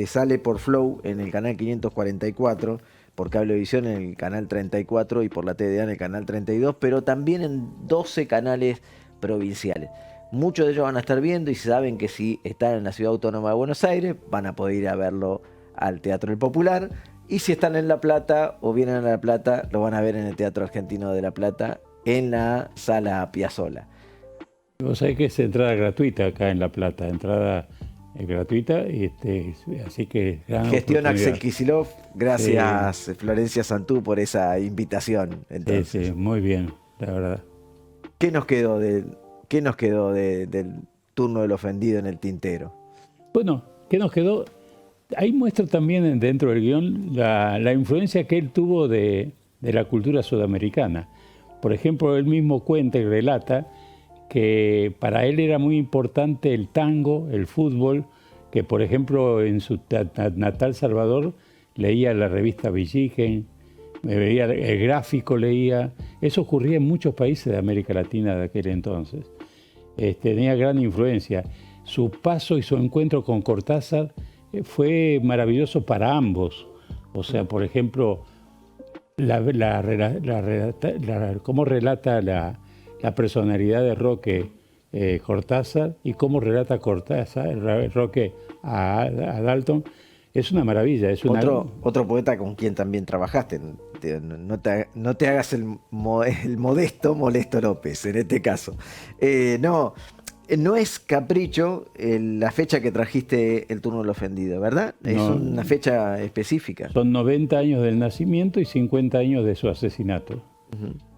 sale por Flow en el canal 544, por Cablevisión en el canal 34 y por la TDA en el canal 32, pero también en 12 canales provinciales. muchos de ellos van a estar viendo y saben que si están en la Ciudad Autónoma de Buenos Aires van a poder ir a verlo al Teatro del Popular, y si están en La Plata o vienen a La Plata, lo van a ver en el Teatro Argentino de La Plata, en la Sala Piazzolla. Vos sabés que es entrada gratuita acá en La Plata, entrada gratuita, y así que... Gestión Axel Kicillof, gracias Florencia Santú por esa invitación. Entonces. Sí, muy bien, la verdad. ¿Qué nos quedó del turno del ofendido en el tintero? Bueno, ¿qué nos quedó? Ahí muestra también dentro del guión la influencia que él tuvo de la cultura sudamericana. Por ejemplo, él mismo cuenta y relata que para él era muy importante el tango, el fútbol, que por ejemplo en su natal Salvador leía la revista Villigen, veía el Gráfico, leía. Eso ocurría en muchos países de América Latina de aquel entonces. Tenía gran influencia. Su paso y su encuentro con Cortázar fue maravilloso para ambos. O sea, por ejemplo, cómo relata la personalidad de Roque Cortázar y cómo relata Roque a Dalton, es una maravilla. Es otro poeta con quien también trabajaste. No te hagas el modesto Molesto López, en este caso. No es capricho la fecha que trajiste el turno del ofendido, ¿verdad? Es una fecha específica. Son 90 años del nacimiento y 50 años de su asesinato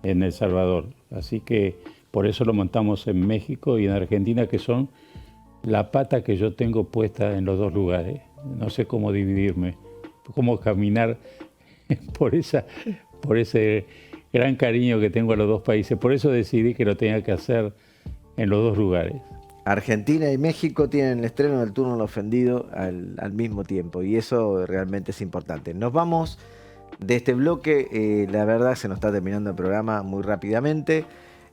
en El Salvador. Así que por eso lo montamos en México y en Argentina, que son la pata que yo tengo puesta en los dos lugares. No sé cómo dividirme, cómo caminar por ese gran cariño que tengo a los dos países. Por eso decidí que lo tenía que hacer en los dos lugares. Argentina y México tienen el estreno del turno del ofendido al mismo tiempo, y eso realmente es importante. Nos vamos de este bloque, la verdad se nos está terminando el programa muy rápidamente.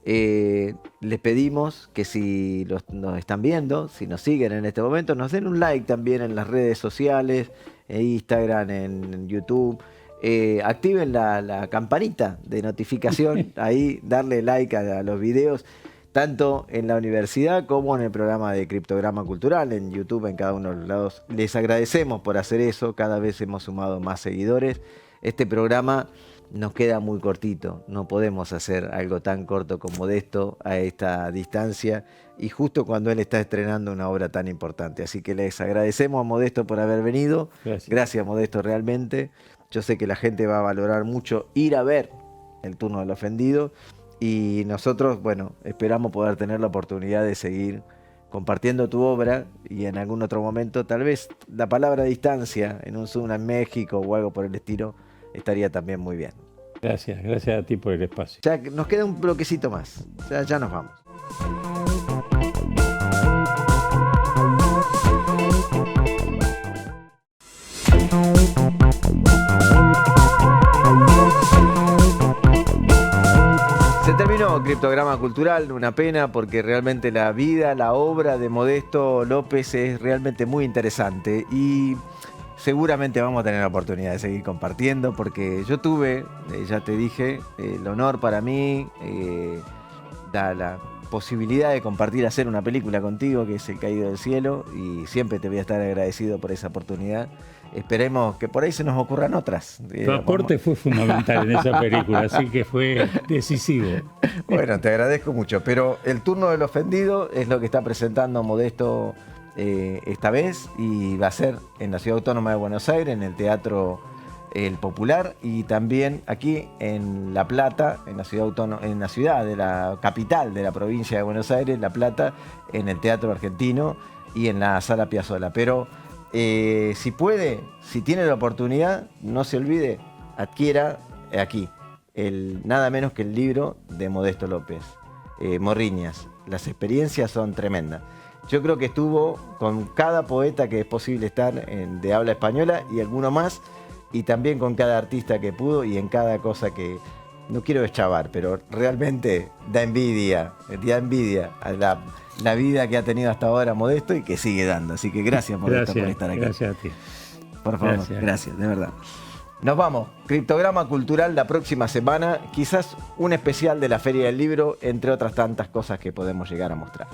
Les pedimos que si nos están viendo, si nos siguen en este momento, nos den un like también en las redes sociales, en Instagram, en YouTube. Activen la campanita de notificación, ahí darle like a los videos, tanto en la universidad como en el programa de Criptograma Cultural, en YouTube, en cada uno de los lados. Les agradecemos por hacer eso, cada vez hemos sumado más seguidores. Este programa nos queda muy cortito, no podemos hacer algo tan corto como Modesto a esta distancia, y justo cuando él está estrenando una obra tan importante. Así que les agradecemos a Modesto por haber venido. Gracias Modesto, realmente. Yo sé que la gente va a valorar mucho ir a ver el turno del ofendido, y nosotros, bueno, esperamos poder tener la oportunidad de seguir compartiendo tu obra, y en algún otro momento, tal vez la palabra distancia en un Zoom en México o algo por el estilo, estaría también muy bien. Gracias a ti por el espacio. Ya nos queda un bloquecito más, ya nos vamos. Se terminó Criptograma Cultural, una pena, porque realmente la vida, la obra de Modesto López es realmente muy interesante, y seguramente vamos a tener la oportunidad de seguir compartiendo, porque yo tuve, ya te dije, el honor para mí, la posibilidad de compartir, hacer una película contigo, que es El Caído del Cielo, y siempre te voy a estar agradecido por esa oportunidad. Esperemos que por ahí se nos ocurran otras. Tu aporte fue fundamental en esa película, así que fue decisivo. Bueno, te agradezco mucho, pero el turno del ofendido es lo que está presentando Modesto esta vez, y va a ser en la Ciudad Autónoma de Buenos Aires, en el Teatro El Popular, y también aquí en La Plata, en la ciudad de la capital de la provincia de Buenos Aires, La Plata, en el Teatro Argentino y en la Sala Piazzolla. Pero si puede, si tiene la oportunidad, no se olvide, adquiera aquí nada menos que el libro de Modesto López, Morriñas. Las experiencias son tremendas. Yo creo que estuvo con cada poeta que es posible estar de habla española y alguno más, y también con cada artista que pudo, y en cada cosa que, no quiero deschavar, pero realmente da envidia a la vida que ha tenido hasta ahora Modesto y que sigue dando. Así que gracias Modesto por estar aquí. Gracias a ti. Por favor, gracias, de verdad. Nos vamos. Criptograma Cultural la próxima semana, quizás un especial de la Feria del Libro, entre otras tantas cosas que podemos llegar a mostrar.